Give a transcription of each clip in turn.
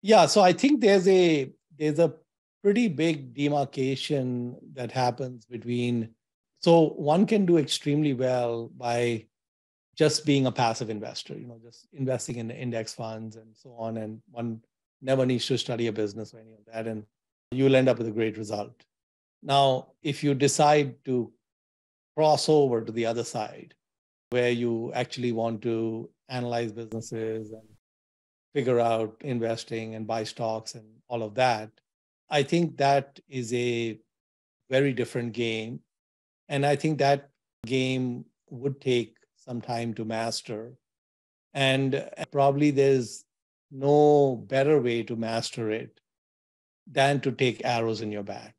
Yeah, so I think there's a pretty big demarcation that happens between. So one can do extremely well by just being a passive investor, just investing in index funds and so on, and one never needs to study a business or any of that, and you'll end up with a great result. Now, if you decide to cross over to the other side, where you actually want to analyze businesses and figure out investing and buy stocks and all of that, I think that is a very different game. And I think that game would take some time to master. And probably there's no better way to master it than to take arrows in your back.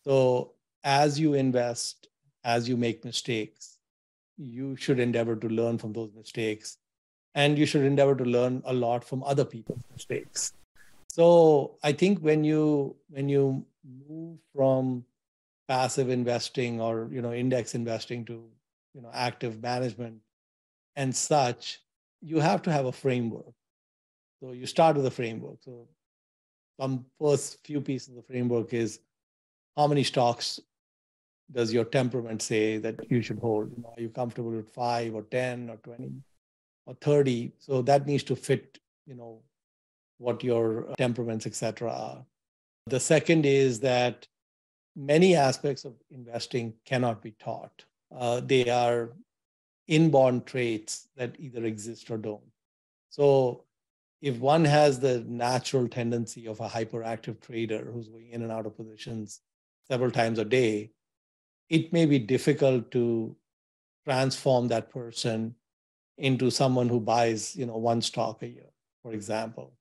So as you invest, as you make mistakes, you should endeavor to learn from those mistakes, and you should endeavor to learn a lot from other people's mistakes. So I think when you move from passive investing or index investing to active management and such, you have to have a framework. So you start with a framework. So some first few pieces of the framework is, how many stocks does your temperament say that you should hold? Are you comfortable with 5 or 10 or 20 or 30? So that needs to fit, what your temperaments, etc. are. The second is that many aspects of investing cannot be taught. They are inborn traits that either exist or don't. So if one has the natural tendency of a hyperactive trader who's going in and out of positions several times a day, it may be difficult to transform that person into someone who buys, one stock a year, for example,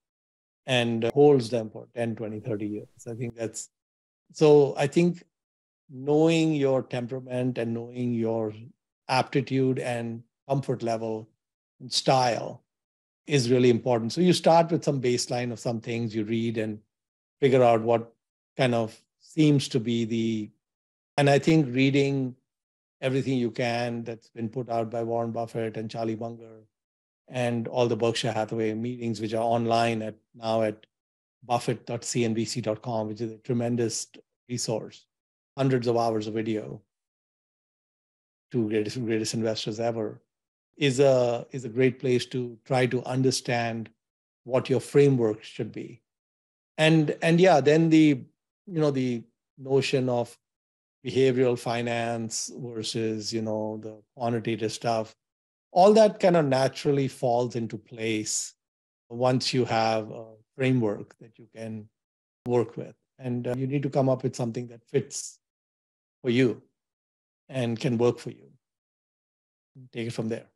and holds them for 10, 20, 30 years. I think knowing your temperament and knowing your aptitude and comfort level and style is really important. So you start with some baseline of some things you read and figure out what kind of seems to be and I think reading everything you can that's been put out by Warren Buffett and Charlie Munger and all the Berkshire Hathaway meetings, which are online now at buffett.cnbc.com, which is a tremendous resource, hundreds of hours of video, two greatest investors ever, is a great place to try to understand what your framework should be. And yeah, then the notion of behavioral finance versus the quantitative stuff, all that kind of naturally falls into place once you have a framework that you can work with. And you need to come up with something that fits for you and can work for you. Take it from there.